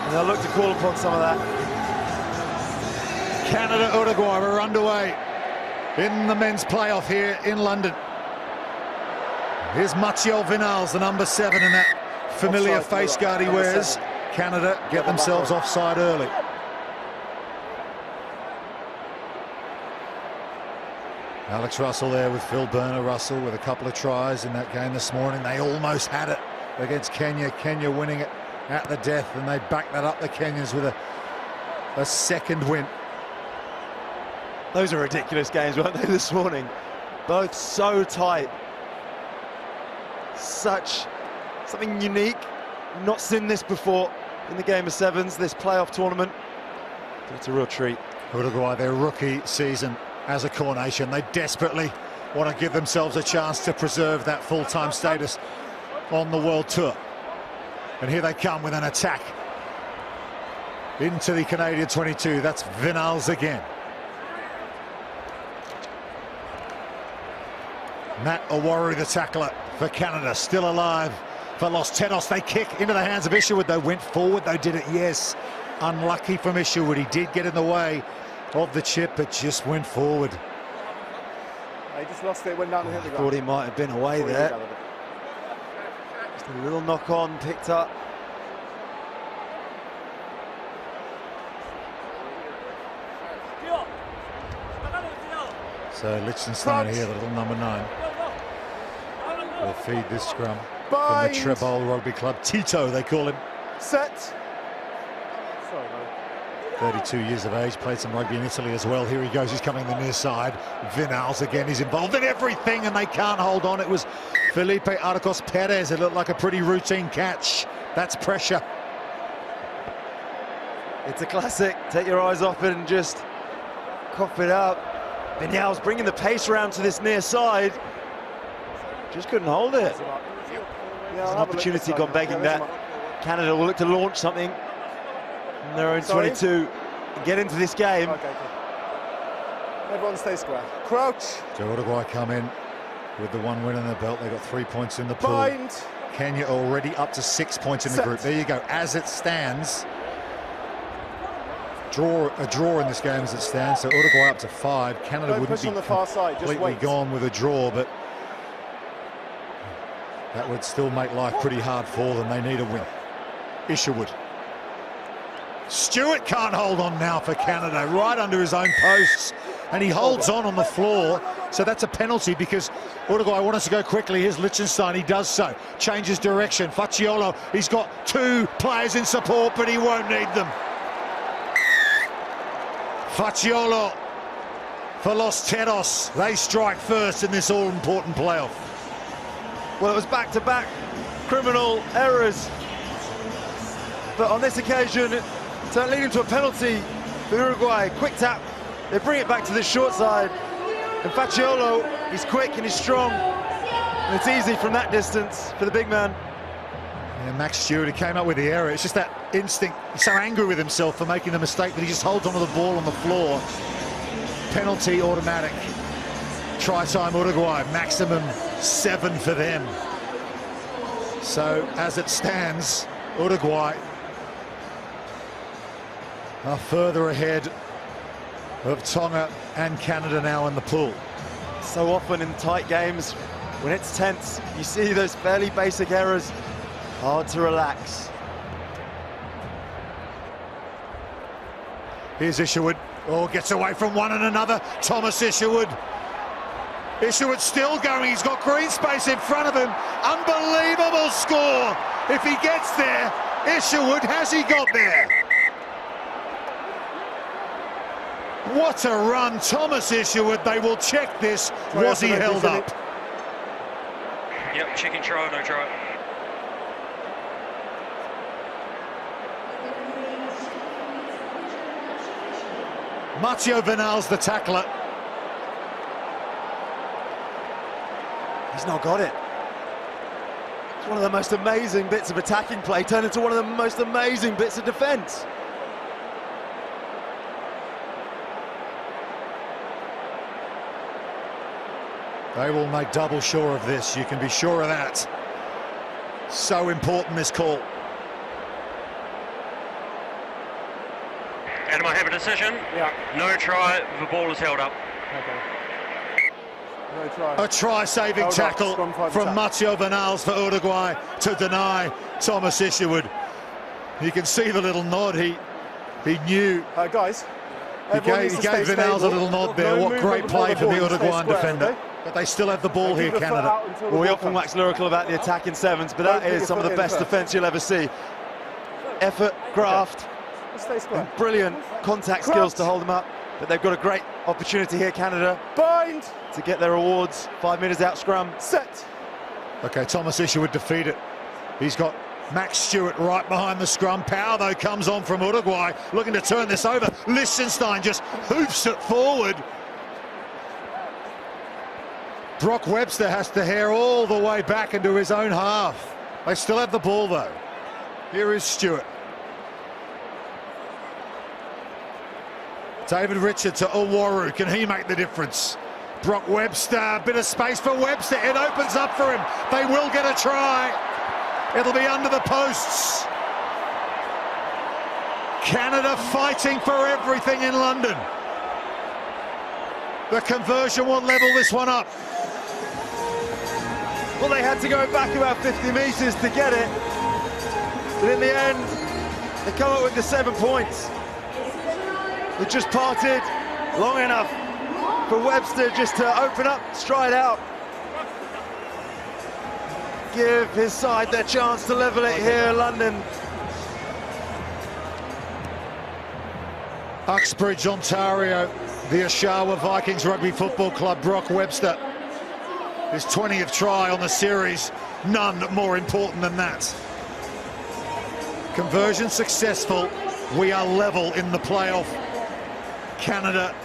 And they'll look to call upon some of that. Canada, Uruguay, we're underway in the men's playoff here in London. Here's Matteo Vinales, the number 7 in that familiar Offside, face guard he number wears. 7. Canada get themselves offside early. Alex Russell there with Phil Burner-Russell with a couple of tries in that game this morning. They almost had it against Kenya. Kenya winning it at the death, and they backed that up, the Kenyans, with a second win. Those are ridiculous games, weren't they, this morning? Both so tight. Something unique. Not seen this before in the game of sevens, this playoff tournament. It's a real treat. Uruguay, their rookie season as a core nation, they desperately want to give themselves a chance to preserve that full-time status on the World Tour. And here they come with an attack into the Canadian 22. That's Vinales again. Matt Owori, the tackler for Canada, still alive for Los Tenos. They kick into the hands of Isherwood. They went forward, they did it, yes. Unlucky from Isherwood. He did get in the way of the chip, but just went forward. He just lost it, went down and hit the ground. Thought he might have been away there. Just a little knock on, picked up. So Liechtenstein here, the little number 9. Will feed this scrum from the Trebol Rugby Club. Tito, they call him. Set. Sorry, 32 years of age, played some rugby in Italy as well. Here he goes, he's coming the near side. Vinales again, he's involved in everything and they can't hold on. It was Felipe Arcos Perez. It looked like a pretty routine catch. That's pressure. It's a classic. Take your eyes off it and just cough it up. Vinales bringing the pace around to this near side. Just couldn't hold it. There's an opportunity gone begging that. Canada will look to launch something in their own 22 and get into this game. Okay, cool. Everyone stay square. Crouch. So Uruguay come in with the 1 win in their belt. They got 3 points in the pool. Bind. Kenya already up to 6 points in the group. There you go. As it stands, a draw in this game as it stands. So Uruguay up to 5. Canada Don't wouldn't push be on the far side. Just completely wait. gone with a draw, but that would still make life pretty hard for them. They need a win. Isherwood. Stewart can't hold on now for Canada, right under his own posts, and he holds on the floor. So that's a penalty because Uruguay want us to go quickly. Here's Liechtenstein, he does so. Changes direction. Facciolo, he's got 2 players in support, but he won't need them. Facciolo for Los Tenos. They strike first in this all-important playoff. Well, it was back-to-back criminal errors, but on this occasion, it's leading to a penalty for Uruguay. Quick tap, they bring it back to the short side, and Facciolo, he's quick and he's strong, and it's easy from that distance for the big man. Yeah, Max Stewart, he came up with the error. It's just that instinct. He's so angry with himself for making the mistake that he just holds onto the ball on the floor. Penalty automatic. Try time Uruguay, maximum 7 for them. So as it stands, Uruguay are further ahead of Tonga and Canada now in the pool. So often in tight games, when it's tense, you see those fairly basic errors. Hard to relax. Here's Isherwood. Oh, gets away from one and another. Thomas Isherwood. Isherwood still going. He's got green space in front of him. Unbelievable score. If he gets there, Isherwood, has he got there? What a run, Thomas Isherwood. They will check this. Was he held up? Yep, chicken try, no try. Matteo Vinales, the tackler. He's not got it. It's one of the most amazing bits of attacking play turned into one of the most amazing bits of defence. They will make double sure of this, you can be sure of that. So important, this call. And I have a decision? Yeah. No try, the ball is held up. Okay. No try. A try-saving Held up, tackle scrum time from tap. Matteo Vinales for Uruguay to deny Thomas Isherwood. You can see the little nod. He knew. Guys, He gave Vinales a little nod there. No What movement great before play the from the ball, stay Uruguayan square, defender. okay? But they still have the ball here, Keep the foot Canada. out until the Well, we ball often comes. wax lyrical about the attacking sevens, but that Don't put is your some of foot the in best first. defence you'll ever see. Effort, graft, Stay square. and brilliant contact skills to hold them up. But they've got a great opportunity here, Canada, Bind. to get their awards. 5 metres out scrum. Set. Okay, Thomas Isherwood defeated. He's got Max Stewart right behind the scrum. Power, though, comes on from Uruguay, looking to turn this over. Liechtenstein just hoofs it forward. Brock Webster has to hair all the way back into his own half. They still have the ball, though. Here is Stewart. David Richard to Owaru. Can he make the difference? Brock Webster, a bit of space for Webster. It opens up for him. They will get a try. It'll be under the posts. Canada fighting for everything in London. The conversion will level this one up. Well, they had to go back about 50 metres to get it. But in the end, they come up with the 7 points. They just parted long enough for Webster just to open up, stride out. Give his side their chance to level it here in London. Uxbridge, Ontario, the Oshawa Vikings Rugby Football Club, Brock Webster. His 20th try on the series, none more important than that. Conversion successful, we are level in the playoff. Canada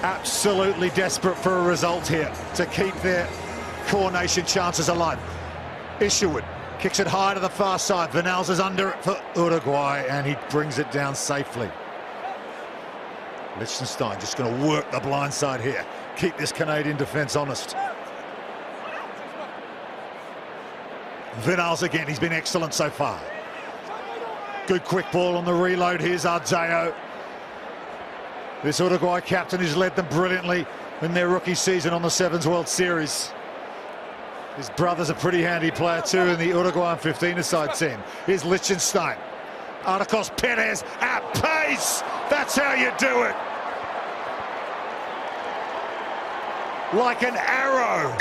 absolutely desperate for a result here to keep their coronation chances alive. Isherwood kicks it high to the far side. Vinales is under it for Uruguay, and he brings it down safely. Liechtenstein just going to work the blind side here. Keep this Canadian defence honest. Vinales again, he's been excellent so far. Good quick ball on the reload. Here's Ardeo. This Uruguay captain who's led them brilliantly in their rookie season on the Sevens World Series. His brother's a pretty handy player too in the Uruguayan 15-a-side team. Here's Liechtenstein. Arcos, Perez at pace. That's how you do it. Like an arrow.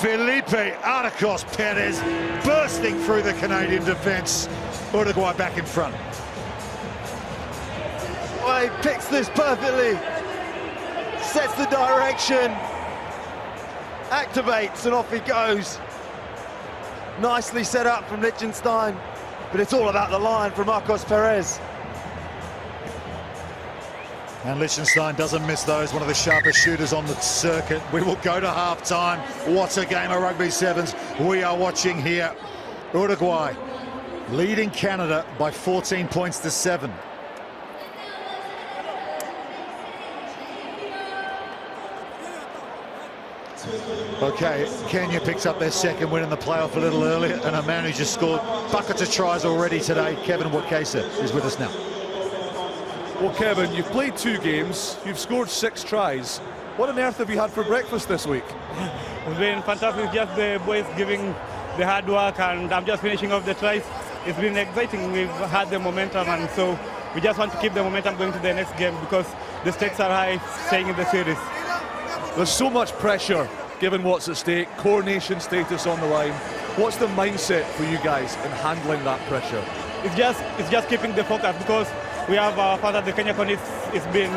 Felipe, Arcos, Perez bursting through the Canadian defence. Uruguay back in front. Well, he picks this perfectly. Sets the direction. Activates and off he goes. Nicely set up from Liechtenstein, but it's all about the line from Arcos Perez. And Liechtenstein doesn't miss those, one of the sharpest shooters on the circuit. We will go to half-time. What a game of rugby sevens we are watching here. Uruguay leading Canada by 14 points to 7. Okay, Kenya picks up their second win in the playoff a little earlier, and a man who just scored buckets of tries already today, Kevin Wakesa, is with us now. Well, Kevin, you've played 2 games, you've scored 6 tries. What on earth have you had for breakfast this week? It's been fantastic, just the boys giving the hard work, and I'm just finishing off the tries. It's been exciting. We've had the momentum, and so we just want to keep the momentum going to the next game because the stakes are high staying in the series. There's so much pressure given what's at stake, coronation status on the line. What's the mindset for you guys in handling that pressure? It's just keeping the focus because we have our father, the Kenya Con, it's been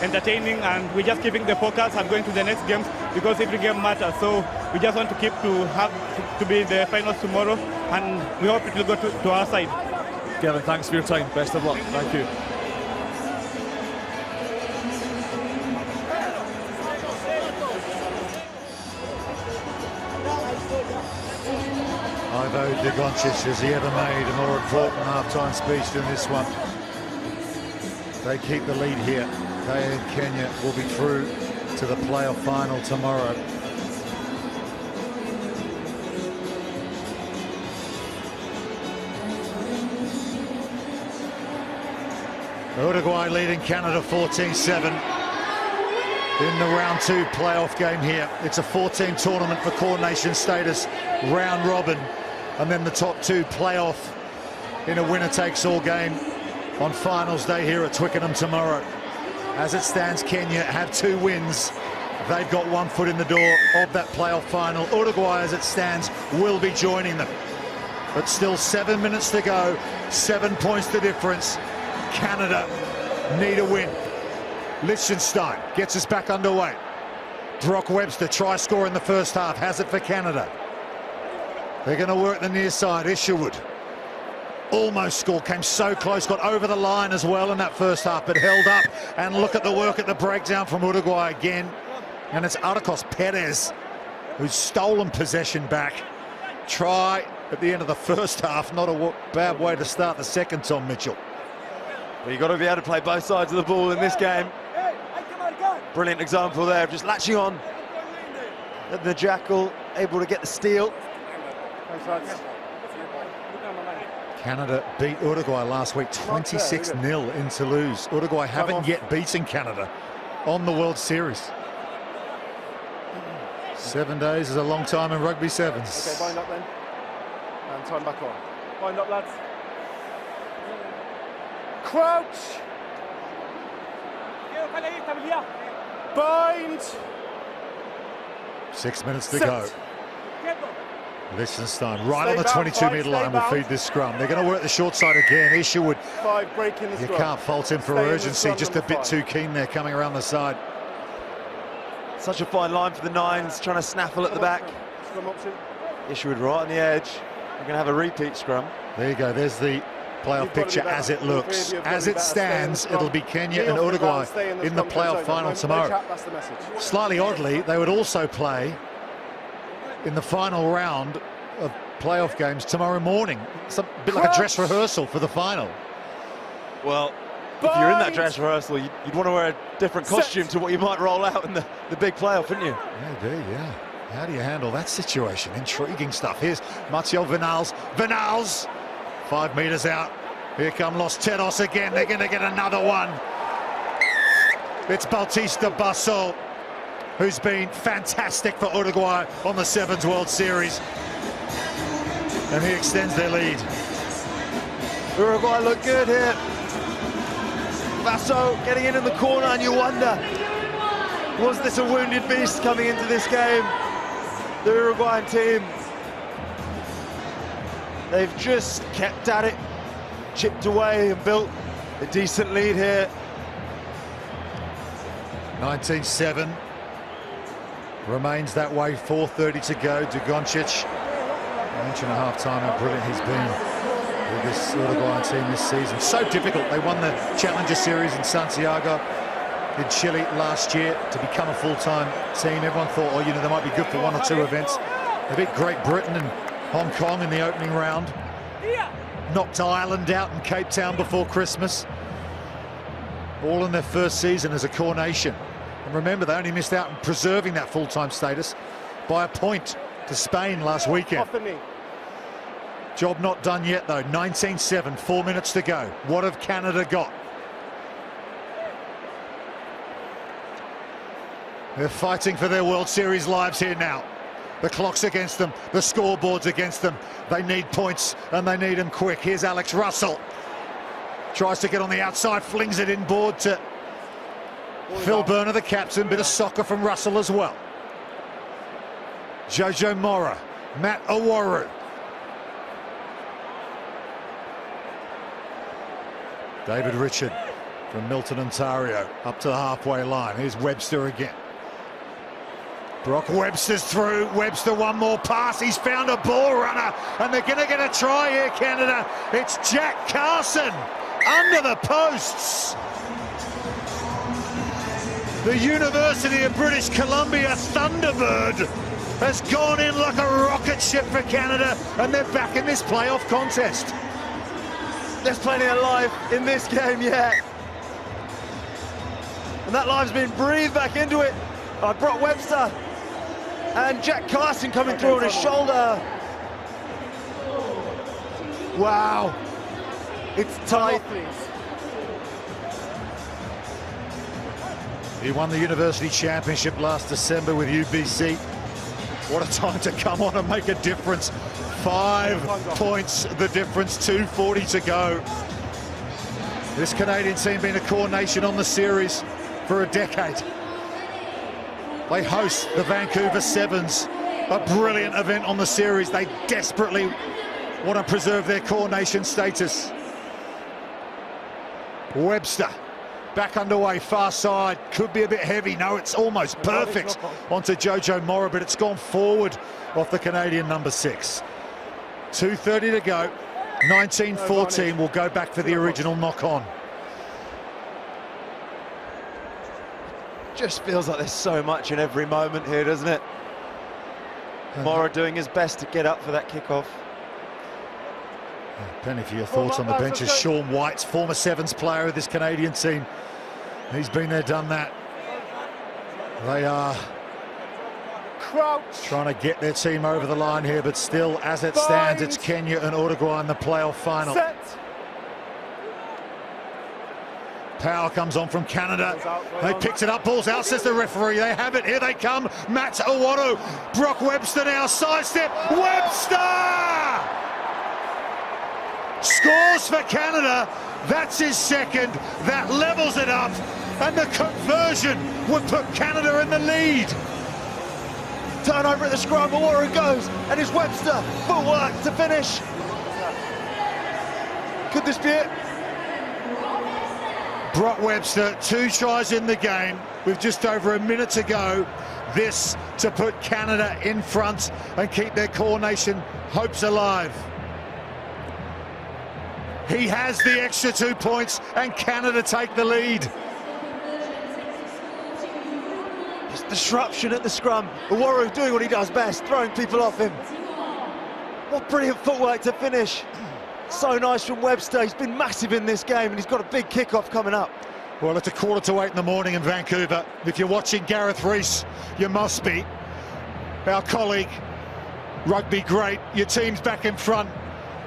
entertaining, and we're just keeping the focus and going to the next games because every game matters. So we just want to keep to be the finals tomorrow, and we hope it will go to our side. Kevin, thanks for your time. Best of luck. Thank you. Ivo Digoncic, has he ever made a more important half-time speech than this one? They keep the lead here. They and Kenya will be through to the playoff final tomorrow. Uruguay leading Canada 14-7 in the round 2 playoff game here. It's a 14 tournament for coordination status, round robin, and then the top 2 playoff in a winner-takes-all game on finals day here at Twickenham tomorrow. As it stands, Kenya have 2 wins. They've got 1 foot in the door of that playoff final. Uruguay, as it stands, will be joining them. But still 7 minutes to go, 7 points the difference. Canada need a win. Liechtenstein gets us back underway. Brock Webster, try score in the first half, has it for Canada. They're going to work the near side. Isherwood almost scored, came so close, got over the line as well in that first half, but held up. And look at the work at the breakdown from Uruguay again. And it's Arcos, Perez, who's stolen possession back. Try at the end of the first half, not a bad way to start the second, Tom Mitchell. Well, you've got to be able to play both sides of the ball in this game. Brilliant example there of just latching on. The Jackal able to get the steal. Canada beat Uruguay last week 26-0 in Toulouse. Uruguay haven't yet beaten Canada on the World Series. 7 days is a long time in rugby sevens. Okay, bind up then. And time back on. Bind up, lads. Crouch. Bind. 6 minutes to Set. go. Liechtenstein right Stay on the bound, 22-metre line will bound. feed this scrum. They're going to work the short side again. Isherwood, 5, break in the you scrum. can't fault him for Stay in the urgency, scrum, just a number bit 5. too keen there coming around the side. Such a fine line for the Nines, trying to snaffle at the back. Scrum option. Isherwood right on the edge. We're going to have a repeat scrum. There you go, there's the playoff You've got to be picture better. as it All 3 of looks. you have got As to be it better. Stay in the stands, scrum. it'll be Kenya Knee and off the Uruguay ground, stay in the scrum, playoff comes final over. No tomorrow. chat, that's the message. Slightly oddly, they would also play in the final round of playoff games tomorrow morning. It's a bit like a dress rehearsal for the final. Well, if you're in that dress rehearsal, you'd want to wear a different costume to what you might roll out in the big playoff, wouldn't you? Maybe, yeah. How do you handle that situation? Intriguing stuff. Here's Mathieu Vinals. Vinals, 5 metres out. Here come Los Teros again. They're going to get another one. It's Bautista Basso, who's been fantastic for Uruguay on the Sevens World Series. And he extends their lead. Uruguay look good here. Basso getting in the corner, and you wonder, was this a wounded beast coming into this game? The Uruguayan team, they've just kept at it, chipped away and built a decent lead here. 19-7 remains that way. 4:30 to go. Dugoncic, I mentioned at half-time how brilliant he's been with this Uruguayan team this season. So difficult. They won the Challenger Series in Santiago in Chile last year to become a full-time team. Everyone thought, oh, you know, they might be good for 1 or 2 events. They beat Great Britain and Hong Kong in the opening round. Knocked Ireland out in Cape Town before Christmas. All in their first season as a core nation. And remember, they only missed out on preserving that full-time status by a point to Spain last weekend. Off the knee. Job not done yet, though. 19-7, 4 minutes to go. What have Canada got? They're fighting for their World Series lives here now. The clock's against them, the scoreboard's against them. They need points, and they need them quick. Here's Alex Russell. Tries to get on the outside, flings it inboard to Phil Burner, the captain. Bit of soccer from Russell as well. Jojo Mora, Matt Awaru. David Richard from Milton, Ontario, up to the halfway line. Here's Webster again. Brock Webster's through. Webster, one more pass. He's found a ball runner, and they're going to get a try here, Canada. It's Jack Carson under the posts. The University of British Columbia Thunderbird has gone in like a rocket ship for Canada, and they're back in this playoff contest. There's plenty of life in this game yet. And that life's been breathed back into it by Brock Webster. And Jack Carson coming through on his shoulder. Wow. It's tight. He won the University Championship last December with UBC. What a time to come on and make a difference. 5 points the difference, 2:40 to go. This Canadian team been a core nation on the series for a decade. They host the Vancouver Sevens, a brilliant event on the series. They desperately want to preserve their core nation status. Webster back underway, far side, could be a bit heavy. No, it's almost perfect onto Jojo Mora, but it's gone forward off the Canadian number 6. 2:30 to go. 19-14 will go back for the original knock-on. Just feels like there's so much in every moment here, doesn't it? Mora doing his best to get up for that kickoff. Penny, for your thoughts on the benches. Sean White's former Sevens player of this Canadian team. He's been there, done that. They are trying to get their team over the line here, but still, as it stands, it's Kenya and Uruguay in the playoff final. Power comes on from Canada. They picked it up, balls out, says the referee. They have it, here they come. Matt Awado. Brock Webster now, sidestep. Webster! Scores for Canada. That's his second. That levels it up. And the conversion would put Canada in the lead. Turnover at the scrum, Awado goes, and it's Webster. Footwork to finish. Could this be it? Brock Webster, 2 tries in the game with just over a minute to go. This to put Canada in front and keep their core nation hopes alive. He has the extra 2 points and Canada take the lead. Just disruption at the scrum. Awado doing what he does best, throwing people off him. What brilliant footwork to finish. So nice from Webster. He's been massive in this game and he's got a big kickoff coming up. Well, it's 7:45 in the morning in Vancouver. If you're watching Gareth Rees, you must be. Our colleague, rugby great, your team's back in front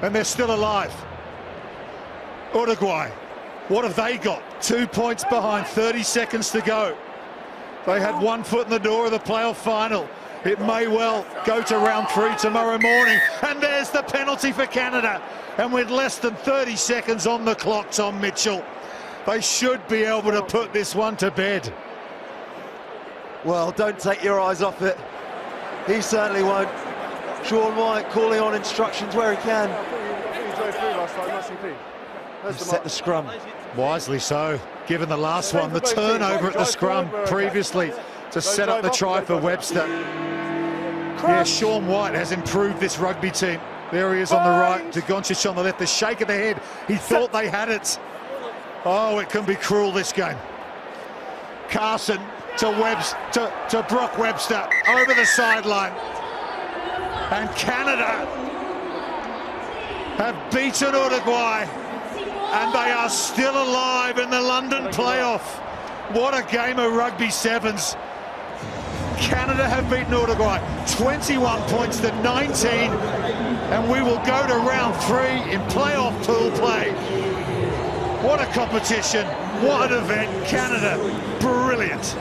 and they're still alive. Uruguay, what have they got? 2 points behind, 30 seconds to go. They had 1 foot in the door of the playoff final. It may well go to round 3 tomorrow morning. And there's the penalty for Canada. And with less than 30 seconds on the clock, Tom Mitchell, they should be able to put this one to bed. Well, don't take your eyes off it. He certainly won't. Sean White calling on instructions where he can. Set the scrum. Wisely so, given the last one, the turnover at the scrum previously to set up the try for Webster. Yeah, Sean White has improved this rugby team. There he is on the right, Dugončić on the left, the shake of the head. He thought they had it. Oh, it can be cruel, this game. Carson to Brock Webster over the sideline. And Canada have beaten Uruguay. And they are still alive in the London playoff. What a game of rugby sevens. Canada have beaten Uruguay 21 points to 19, and we will go to round 3 in playoff pool play. What a competition, what an event. Canada, brilliant.